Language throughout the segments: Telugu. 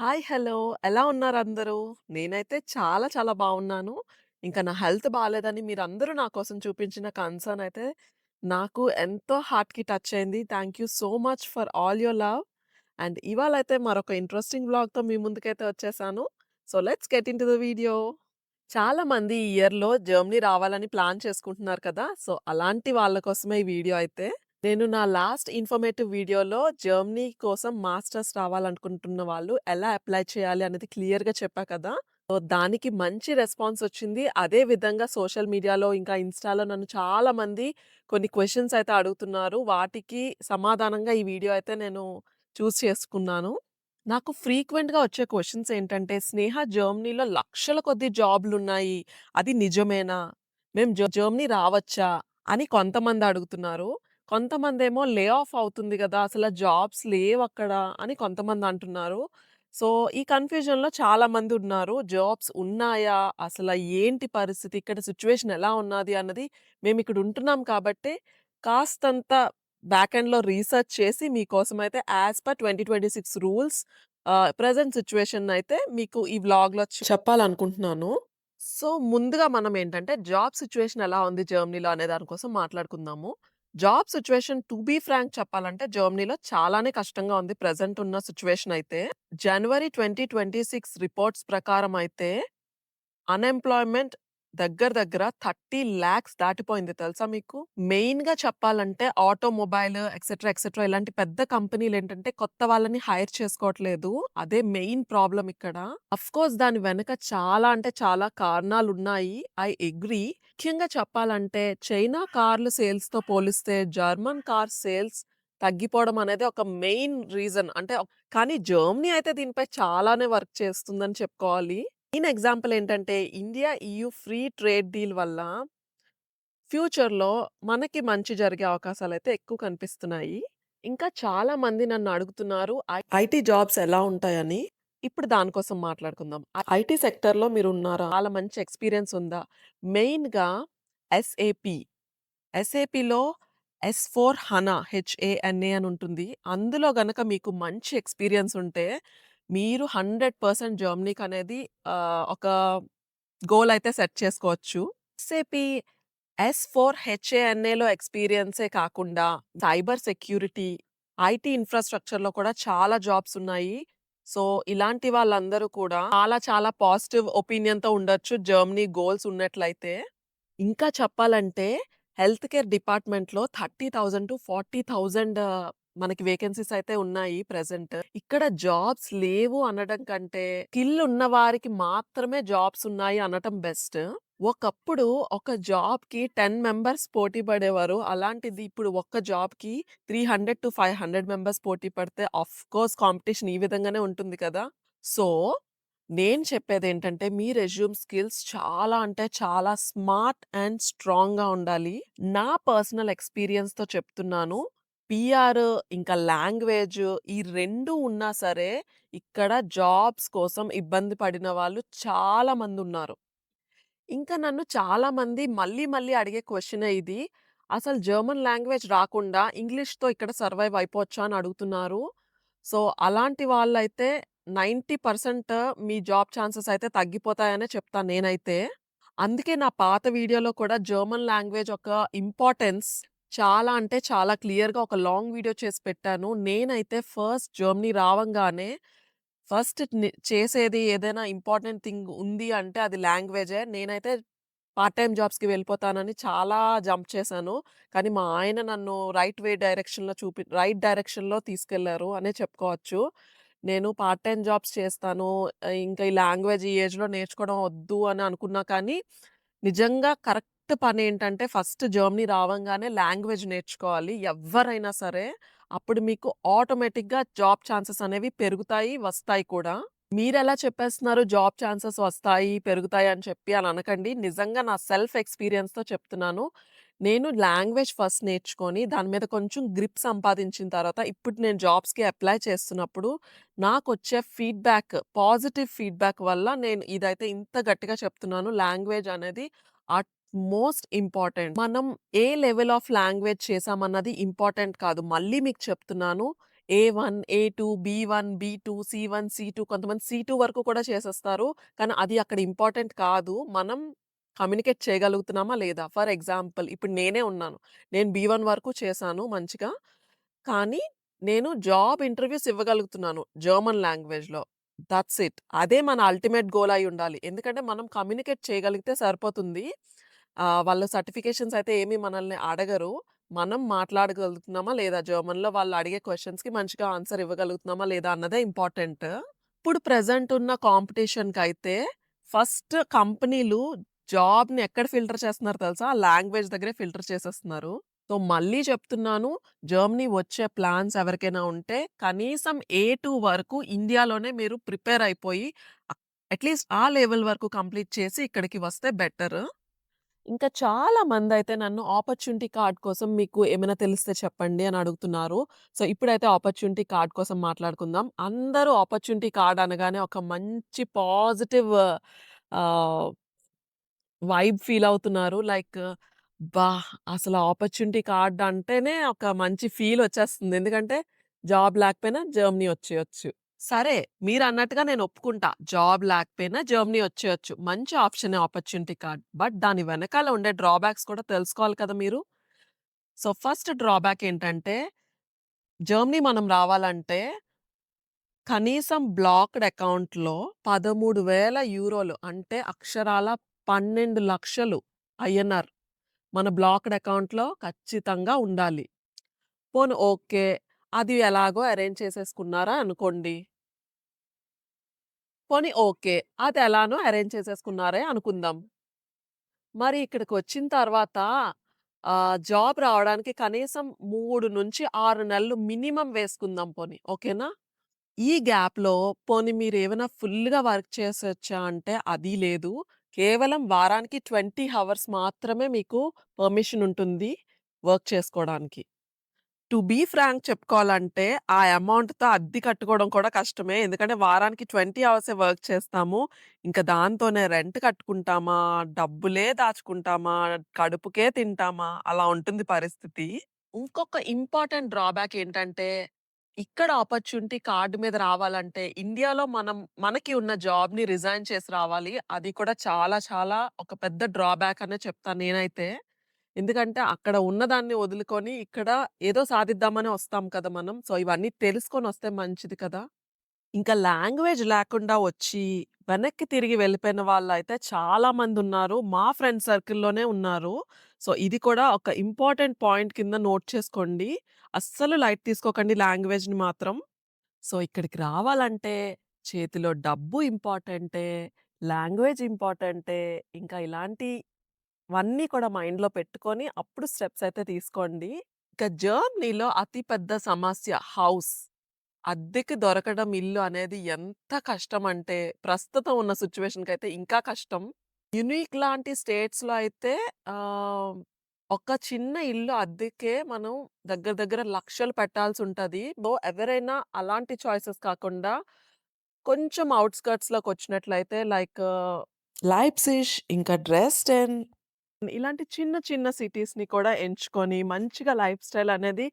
హాయ్! హలో! ఎలా ఉన్నారందరూ? నేనైతే చాలా చాలా బావున్నాను. ఇంకా నా హెల్త్ బాలేదని మీరందరూ నా కోసం చూపించిన కన్సర్న్ అయితే నాకు ఎంతో హార్ట్‌కి టచ్ అయింది. Thank you so much for all your love. And ఇవాళైతే మరొక ఇంట్రెస్టింగ్ వ్లాగ్‌తో మీ ముందుకైతే వచ్చేసాను. So, let's get into the video. చాలామంది ఈ ఇయర్‌లో జర్మనీ రావాలని ప్లాన్ చేసుకుంటున్నారు కదా! సో, అలాంటి వాళ్ళ కోసమే ఈ వీడియో అయితే. నేను నా లాస్ట్ ఇన్ఫర్మేటివ్ వీడియోలో జర్మనీ కోసం మాస్టర్స్ రావాలనుకుంటున్న వాళ్ళు ఎలా అప్లై చేయాలి అనేది క్లియర్‌గా చెప్పా కదా! సో, దానికి మంచి రెస్పాన్స్ వచ్చింది. అదే విధంగా సోషల్ మీడియాలో ఇంకా ఇన్‌స్టాలో నన్ను చాలామంది కొన్ని క్వెషన్స్ అయితే అడుగుతున్నారు. వాటికి సమాధానంగా ఈ వీడియో అయితే నేను చేసుకున్నాను. నాకు ఫ్రీక్వెంట్‌గా వచ్చే క్వెషన్స్ ఏంటంటే, "స్నేహ జర్మనీలో లక్షల కొద్దీ జాబ్‌లున్నాయి. అది నిజమేనా? మేము జర్మనీ రావచ్చా?" అని కొంతమంది అడుగుతున్నారు. కొంతమందేమో "లే ఆఫ్ అవుతుంది గదా! అసల జాబ్స్ లేవక్కడ" అని కొంతమంది అంటున్నారు. సో, ఈ కన్‌ఫ్యూజన్‌లో చాలామంది ఉన్నారు. జాబ్స్ ఉన్నాయా? అసల ఏంటి పరిస్థితి? ఇక్కడ సిట్యుయేషన్ ఎలా ఉన్నది అన్నది మేమిక్కడ ఉంటున్నాం కాబట్టే కాస్తంత బ్యాక్ ఎండ్‌లో రీసెర్చ్ చేసి మీకోసమైతే యాస్ పర్ 2026 రూల్స్ ప్రెజెంట్ సిట్యుయేషనయితే మీకు ఈ వ్లాగ్‌లో చెప్పాలనుకుంటున్నాను. సో, ముందుగా మనమేంటంటే జాబ్ సిట్యుయేషన్ ఎలా ఉంది జర్మనీలో అనే దాని కోసం మాట్లాడుకుందాము. Job situation to be frank చెప్పాలంటే జర్మనీలో చాలానే కష్టంగా ఉంది ప్రెజెంట్ ఉన్న సిట్యుయేషన్ అయితే. జనవరి 2026 రిపోర్ట్స్ ప్రకారం అయితే అన్‌ఎంప్లాయ్‌మెంట్ దగ్గర దగ్గర 30,00,000 దాటిపోయింది తెలుసా మీకు? మెయిన్‌గా చెప్పాలంటే ఆటోమొబైల్ ఎక్సెట్రా ఇలాంటి పెద్ద కంపెనీలేంటంటే కొత్త వాళ్ళని హైర్ చేసుకోవట్లేదు. అదే మెయిన్ ప్రాబ్లమ్ ఇక్కడ. అఫ్‌కోర్స్ దాని వెనక చాలా అంటే చాలా కారణాలున్నాయి. I agree. ముఖ్యంగా చెప్పాలంటే చైనా కార్లు సేల్స్‌తో పోలిస్తే జర్మన్ కార్ సేల్స్ తగ్గిపోవడం అనేది ఒక మెయిన్ రీజన్. అంటే కానీ జర్మనీ అయితే దీనిపై చాలానే వర్క్ చేస్తుందని చెప్పుకోవాలి. మెయిన్ ఎగ్జాంపుల్ ఏంటంటే India, EU free trade deal వల్ల ఫ్యూచర్‌లో మనకి మంచి జరిగే అవకాశాలైతే ఎక్కువ కనిపిస్తున్నాయి. ఇంకా చాలా మంది నన్ను అడుగుతున్నారు ఐటీ జాబ్స్ ఎలా ఉంటాయని. ఇప్పుడు దానికోసం మాట్లాడుకుందాం. ఐటీ సెక్టార్‌లో మీరున్నారా? చాలా మంచి ఎక్స్‌పీరియన్స్ ఉందా? మెయిన్‌గా ఎస్ఏపీ. ఎస్ఏపీలో ఎస్4 హనా హెచ్ఏఎన్ఏ అని ఉంటుంది. అందులో గనక మీకు మంచి ఎక్స్‌పీరియన్స్ ఉంటే మీరు 100% జర్మనీకనేది ఒక గోల్ అయితే సెట్ చేసుకోవచ్చు. ఎస్ఏపీ ఎస్4 హెచ్ఏఎన్ఏలో ఎక్స్‌పీరియన్సే కాకుండా సైబర్ సెక్యూరిటీ, ఐటీ ఇన్‌ఫ్రాస్ట్రక్చర్‌లో కూడా చాలా జాబ్స్ ఉన్నాయి. సో, ఇలాంటి వాళ్ళందరూ కూడా చాలా చాలా పాజిటివ్ ఒపీనియన్‌తో ఉండొచ్చు జర్మనీ గోల్స్ ఉన్నట్లయితే. ఇంకా చెప్పాలంటే హెల్త్ కేర్ డిపార్ట్‌మెంట్‌లో 30,000-40,000 మనకి వేకెన్సీస్ అయితే ఉన్నాయి ప్రెజెంట్. ఇక్కడ జాబ్స్ లేవు అనడం కంటే, స్కిల్ ఉన్న వారికి మాత్రమే జాబ్స్ ఉన్నాయి అనటం బెస్ట్. ఒకప్పుడు ఒక జాబ్‌కి 10 మెంబర్స్ పోటీ పడేవారు. అలాంటిది ఇప్పుడు ఒక్క జాబ్‌కి 300-500 మెంబర్స్ పోటీ పడితే ఆఫ్‌కోర్స్ కాంపిటీషన్ ఈ విధంగానే ఉంటుంది కదా! సో నేను చెప్పేదేంటంటే, మీ రెజ్యూమ్ స్కిల్స్ చాలా అంటే చాలా స్మార్ట్ అండ్ స్ట్రాంగ్‌గా ఉండాలి. నా పర్సనల్ ఎక్స్‌పీరియన్స్‌తో చెప్తున్నాను. పీఆర్ ఇంకా లాంగ్వేజ్ ఈ 2 ఉన్నా సరే, ఇక్కడ జాబ్స్ కోసం ఇబ్బంది పడిన వాళ్ళు చాలా మందున్నారు. ఇంకా నన్ను చాలామంది మళ్ళీ మళ్ళీ అడిగే క్వెషనే ఇది. అసలు జర్మన్ లాంగ్వేజ్ రాకుండా ఇంగ్లీష్‌తో ఇక్కడ సర్వైవ్ అయిపోవచ్చా అని అడుగుతున్నారు. సో, అలాంటి వాళ్ళైతే 90% మీ జాబ్ ఛాన్సెస్ అయితే తగ్గిపోతాయనే చెప్తాను నేనైతే. అందుకే నా పాత వీడియోలో కూడా జర్మన్ లాంగ్వేజ్ ఒక ఇంపార్టెన్స్ చాలా అంటే చాలా క్లియర్‌గా ఒక లాంగ్ వీడియో చేసి పెట్టాను. నేనైతే ఫస్ట్ జర్మనీ రావంగానే ఫస్ట్ చేసేది ఏదైనా ఇంపార్టెంట్ థింగ్ ఉంది అంటే అది లాంగ్వేజే. నేనైతే పార్ట్ టైమ్ జాబ్స్‌కి వెళ్ళిపోతానని చాలా జంప్ చేశాను. కానీ మా ఆయన నన్ను రైట్ డైరెక్షన్‌లో తీసుకెళ్లారు అనే చెప్పుకోవచ్చు. నేను పార్ట్ టైమ్ జాబ్స్ చేస్తాను. ఇంకా ఈ లాంగ్వేజ్ ఈ ఏజ్‌లో నేర్చుకోవడం వద్దు అని అనుకున్నా కానీ, నిజంగా కరెక్ట్ పనేంటంటే ఫస్ట్ జర్మనీ రావంగానే లాంగ్వేజ్ నేర్చుకోవాలి. ఎవ్వరైనా సరే. అప్పుడు మీకు ఆటోమేటిక్‌గా జాబ్ ఛాన్సెస్ అనేవి పెరుగుతాయి, వస్తాయి కూడా. మీరెలా చెప్పేస్తున్నారు జాబ్ ఛాన్సెస్ వస్తాయి, పెరుగుతాయి అని చెప్పి అని అనకండి. నిజంగా నా సెల్ఫ్ ఎక్స్‌పీరియన్స్‌తో చెప్తున్నాను. నేను లాంగ్వేజ్ ఫస్ట్ నేర్చుకొని దాని మీద కొంచెం గ్రిప్ సంపాదించిన తర్వాత ఇప్పుడు నేను జాబ్స్‌కి అప్లై చేస్తున్నప్పుడు నాకొచ్చే పాజిటివ్ ఫీడ్‌బ్యాక్ వల్ల నేను ఇదైతే ఇంత గట్టిగా చెప్తున్నాను. లాంగ్వేజ్ అనేది మోస్ట్ ఇంపార్టెంట్. మనం ఏ లెవెల్ ఆఫ్ లాంగ్వేజ్ చేశామన్నది ఇంపార్టెంట్ కాదు. మళ్ళీ మీకు చెప్తున్నాను. ఏ1, ఏ2, బీ1, బీ2, సి1, సి2 కొంతమంది సి2 వరకు కూడా చేసేస్తారు. కానీ అది అక్కడ ఇంపార్టెంట్ కాదు. మనం కమ్యూనికేట్ చేయగలుగుతున్నామా లేదా? ఫర్ ఎగ్జాంపుల్ ఇప్పుడు నేనే ఉన్నాను. నేను బీ1 వరకు చేశాను మంచిగా. కానీ నేను జాబ్ ఇంటర్‌వ్యూస్ ఇవ్వగలుగుతున్నాను జర్మన్ లాంగ్వేజ్‌లో. Thoughts it. అదే మన అల్టిమేట్ గోల్ అయ్యుండాలి. ఎందుకంటే మనం కమ్యూనికేట్ చేయగలిగితే సరిపోతుంది. వాళ్ళ సర్టిఫికేషన్స్ అయితే ఏమి మనల్ని అడగరు. మనం మాట్లాడగలుగుతున్నామా లేదా జర్మన్‌లో వాళ్ళు అడిగే క్వెషన్స్‌కి మంచిగా ఆన్సర్ ఇవ్వగలుగుతున్నామా లేదా అన్నదే ఇంపార్టెంట్. ఇప్పుడు ప్రెజెంట్ ఉన్న కాంపిటీషన్‌కైతే ఫస్ట్ కంపెనీలు జాబ్‌ని ఎక్కడ ఫిల్టర్ చేస్తున్నారో తెలుసా? లాంగ్వేజ్ దగ్గరే ఫిల్టర్ చేసేస్తున్నారు. సో, మళ్ళీ చెప్తున్నాను, జర్మనీ వచ్చే ప్లాన్స్ ఎవరికైనా ఉంటే కనీసం ఏ2 వరకు ఇండియాలోనే మీరు ప్రిపేర్ అయిపోయి అట్‌లీస్ట్ ఆ లెవెల్ వరకు కంప్లీట్ చేసి ఇక్కడికి వస్తే బెటర్. ఇంకా చాలా మందయితే నన్ను ఆపర్చునిటీ కార్డ్ కోసం మీకు ఏమైనా తెలిస్తే చెప్పండి అని అడుగుతున్నారు. సో, ఇప్పుడైతే ఆపర్చునిటీ కార్డ్ కోసం మాట్లాడుకుందాం. అందరూ ఆపర్చునిటీ కార్డ్ అనగానే ఒక మంచి పాజిటివ్ ఆహ్, వైబ్ ఫీల్ అవుతున్నారు. లైక్ అబ్బా! అసలు ఆపర్చునిటీ కార్డ్ అంటేనే ఒక మంచి ఫీల్ వచ్చేస్తుంది. ఎందుకంటే జాబ్ లేకపోయినా జర్మనీ వచ్చేయొచ్చు. సరే. మీరన్నట్టుగా నేను ఒప్పుకుంటా. జాబ్ లేకపోయినా జర్మనీ వచ్చేయొచ్చు. మంచి ఆప్షనే ఆపర్చునిటీ కార్డ్. బట్ దాని వెనకాల ఉండే డ్రాబ్యాక్స్ కూడా తెలుసుకోవాలి కదా మీరు. సో, ఫస్ట్ డ్రాబ్యాక్ ఏంటంటే, జర్మనీ మనం రావాలంటే కనీసం బ్లాక్డ్ అకౌంట్‌లో €13,000 అంటే అక్షరాల 12,00,000 ఐఎన్ఆర్ మన బ్లాక్డ్ అకౌంట్‌లో ఖచ్చితంగా ఉండాలి. పోనీ ఓకే. అది ఎలాగో అరేంజ్ చేసేసుకున్నారా అనుకోండి. పోనీ ఓకే. అదెలానో అరేంజ్ చేసేసుకున్నారే అనుకుందాం. మరి ఇక్కడికొచ్చిన తర్వాత జాబ్ రావడానికి కనీసం 3-6 నెలలు మినిమమ్ వేసుకుందాం పోనీ. ఓకేనా? ఈ గ్యాప్‌లో పోనీ మీరేమైనా ఫుల్‌గా వర్క్ చేసొచ్చా అంటే అది లేదు. కేవలం వారానికి 20 హవర్స్ మాత్రమే మీకు పర్మిషన్ ఉంటుంది వర్క్ చేసుకోవడానికి. టు బీ ఫ్రాంక్ చెప్పుకోవాలంటే, ఆ అమౌంట్‌తో అద్దె కట్టుకోవడం కూడా కష్టమే. ఎందుకంటే వారానికి 20 అవర్సే వర్క్ చేస్తాము. ఇంక దాంతోనే రెంట్ కట్టుకుంటామా, డబ్బులే దాచుకుంటామా, కడుపుకే తింటామా, అలా ఉంటుంది పరిస్థితి. ఇంకొక ఇంపార్టెంట్ డ్రాబ్యాక్ ఏంటంటే, ఇక్కడ ఆపర్చునిటీ కార్డ్ మీద రావాలంటే, ఇండియాలో మనకి ఉన్న జాబ్‌ని రిజైన్ చేసి రావాలి. అది కూడా చాలా చాలా ఒక పెద్ద డ్రాబ్యాక్ అనే చెప్తాను నేనైతే. ఎందుకంటే అక్కడ ఉన్నదాన్ని వదులుకొని ఇక్కడ ఏదో సాధిద్దామని వస్తాం కదా మనం. సో, ఇవన్నీ తెలుసుకొనొస్తే మంచిది కదా! ఇంకా లాంగ్వేజ్ లేకుండా వచ్చి వెనక్కి తిరిగి వెళ్ళిపోయిన వాళ్ళైతే చాలా మందున్నారు. మా ఫ్రెండ్ సర్కిల్‌లోనే ఉన్నారు. సో, ఇది కూడా ఒక ఇంపార్టెంట్ పాయింట్ కింద నోట్ చేసుకోండి. అస్సలు లైట్ తీసుకోకండి లాంగ్వేజ్‌ని మాత్రం. సో, ఇక్కడికి రావాలంటే చేతిలో డబ్బు ఇంపార్టెంటే, లాంగ్వేజ్ ఇంపార్టెంటే, ఇంకా ఇలాంటివన్నీ కూడా మైండ్‌లో పెట్టుకొని అప్పుడు స్టెప్స్ అయితే తీసుకోండి. ఇక జర్మనీలో అతి పెద్ద సమస్య హౌస్. అద్దెకి దొరకడం ఇల్లు అనేది ఎంత కష్టమంటే, ప్రస్తుతం ఉన్న సిట్యుయేషన్‌కైతే ఇంకా కష్టం. యునిక్ లాంటి స్టేట్స్‌లో అయితే ఆహ్, ఒక చిన్న ఇల్లు అద్దెకే మనం దగ్గర దగ్గర లక్షలు పెట్టాల్సుంటది. ఎవరైనా అలాంటి చాయిసెస్ కాకుండా కొంచెం ఔట్‌స్కర్ట్స్‌లోకొచ్చినట్లయితే లైక్ లైప్సిష్, ఇంకా డ్రెస్డెన్ ఇలాంటి చిన్న చిన్న సిటీస్‌ని కూడా ఎంచుకొని మంచిగా లైఫ్ స్టైల్ అనేది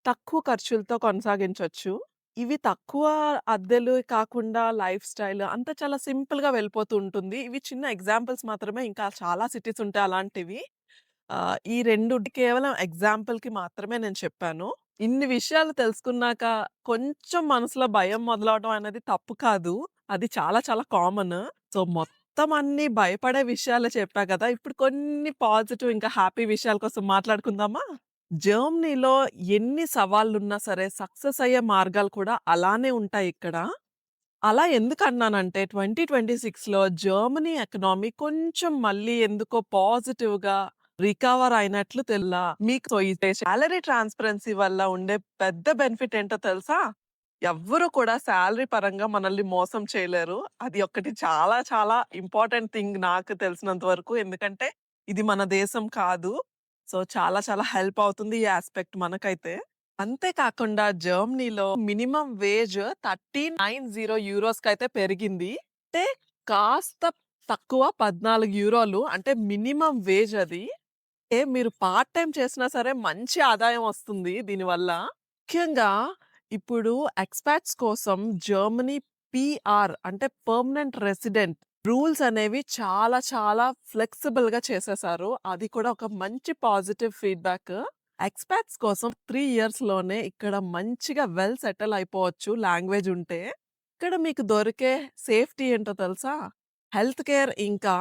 తక్కువ ఖర్చులతో కొనసాగించొచ్చు. ఇవి తక్కువ అద్దెలు కాకుండా లైఫ్ స్టైల్ అంతా చాలా సింపుల్‌గా వెళ్ళిపోతూ ఉంటుంది. ఇవి చిన్న ఎగ్జాంపుల్స్ మాత్రమే. ఇంకా చాలా సిటీస్ ఉంటాయి అలాంటివి. ఈ 2 కేవలం ఎగ్జాంపుల్‌కి మాత్రమే నేను చెప్పాను. ఇన్ని విషయాలు తెలుసుకున్నాక కొంచెం మనసులో భయం మొదలవడం అనేది తప్పు కాదు. అది చాలా చాలా కామన్. సో, మొత్తం అన్నీ భయపడే విషయాలే చెప్పా కదా! ఇప్పుడు కొన్ని పాజిటివ్ ఇంకా హ్యాపీ విషయాల కోసం మాట్లాడుకుందామా? జర్మనీలో ఎన్ని సవాళ్ళున్నా సరే సక్సెస్ అయ్యే మార్గాలు కూడా అలానే ఉంటాయిక్కడ. అలా ఎందుకన్నానంటే 2026లో జర్మనీ ఎకనామీ కొంచెం మళ్ళీ ఎందుకో పాజిటివ్‌గా రికవర్ అయినట్లు మీకు సో, ఈ సాలరీ ట్రాన్స్‌పరెన్సీ వల్ల ఉండే పెద్ద బెనిఫిట్ ఏంటో తెలుసా? ఎవ్వరు కూడా సాలరీ పరంగా మనల్ని మోసం చేయలేరు. అది ఒక్కటి చాలా చాలా ఇంపార్టెంట్ థింగ్ నాకు తెలిసినంత వరకు. ఎందుకంటే ఇది మన దేశం కాదు. సో, చాలా చాలా హెల్ప్ అవుతుంది ఈ యాస్పెక్ట్ మనకైతే. అంతే కాకుండా జర్మనీలో మినిమమ్ వేజ్ 1390 యూరోస్‌కైతే పెరిగింది. అంటే కాస్త తక్కువ 14 యూరోలు అంటే మినిమమ్ వేజ్ అది. మీరు పార్ట్ టైమ్ చేసినా సరే మంచి ఆదాయం వస్తుంది దీనివల్ల. ముఖ్యంగా ఇప్పుడు ఎక్స్‌పాట్స్ కోసం జర్మనీ పీఆర్ అంటే పర్మనెంట్ రెసిడెంట్ రూల్స్ అనేవి చాలా చాలా ఫ్లెక్సిబుల్‌గా చేసేసారు. అది కూడా ఒక మంచి పాజిటివ్ ఫీడ్‌బ్యాక్. ఎక్స్‌పాట్స్ కోసం 3 ఇయర్స్‌లోనే ఇక్కడ మంచిగా వెల్ సెటిల్ అయిపోవచ్చు లాంగ్వేజ్ ఉంటే. ఇక్కడ మీకు దొరికే సేఫ్టీ ఏంటో తెలుసా? హెల్త్ కేర్ ఇంకా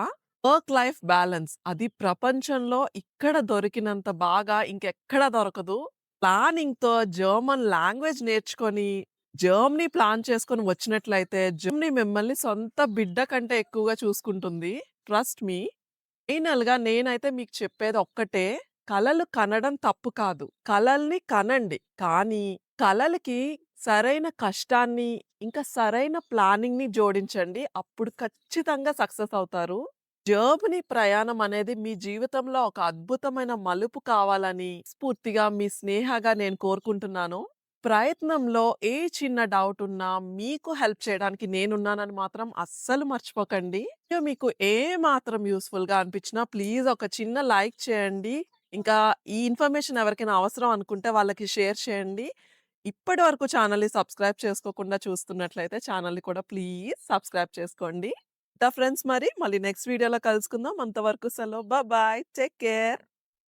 వర్క్ లైఫ్ బ్యాలెన్స్. అది ప్రపంచంలో ఇక్కడ దొరికినంత బాగా ఇంకెక్కడ దొరకదు. ప్లానింగ్‌తో జర్మన్ లాంగ్వేజ్ నేర్చుకొని, జర్మనీ ప్లాన్ చేసుకొని వచ్చినట్లయితే, జర్మనీ మిమ్మల్ని సొంత బిడ్డ కంటే ఎక్కువగా చూసుకుంటుంది. Trust me. ఫైనల్‌గా నేనైతే మీకు చెప్పేది ఒక్కటే. కలలు కనడం తప్పు కాదు. కలల్ని కనండి. కానీ కలలకి సరైన కష్టాన్ని, ఇంకా సరైన ప్లానింగ్‌ని జోడించండి. అప్పుడు ఖచ్చితంగా సక్సెస్ అవుతారు. జర్మనీ ప్రయాణం అనేది మీ జీవితంలో ఒక అద్భుతమైన మలుపు కావాలని స్ఫూర్తిగా మీ స్నేహగా నేను కోరుకుంటున్నాను. ప్రయత్నంలో ఏ చిన్న డౌట్ ఉన్నా మీకు హెల్ప్ చేయడానికి నేనున్నానని మాత్రం అస్సలు మర్చిపోకండి. వీడియో మీకు ఏ మాత్రం యూజ్‌ఫుల్‌గా అనిపించినా ప్లీజ్ ఒక చిన్న లైక్ చేయండి. ఇంకా ఈ ఇన్ఫర్మేషన్ ఎవరికైనా అవసరం అనుకుంటే వాళ్ళకి షేర్ చేయండి. ఇప్పటి వరకు ఛానెల్‌ని సబ్స్క్రైబ్ చేసుకోకుండా చూస్తున్నట్లయితే ఛానెల్‌ని కూడా ప్లీజ్ సబ్స్క్రైబ్ చేసుకోండి. ఫ్రెండ్స్ మరి మళ్ళీ నెక్స్ట్ వీడియోలో కలుసుకుందాం. అంతవరకు సెలవు. బాయ్. Take care.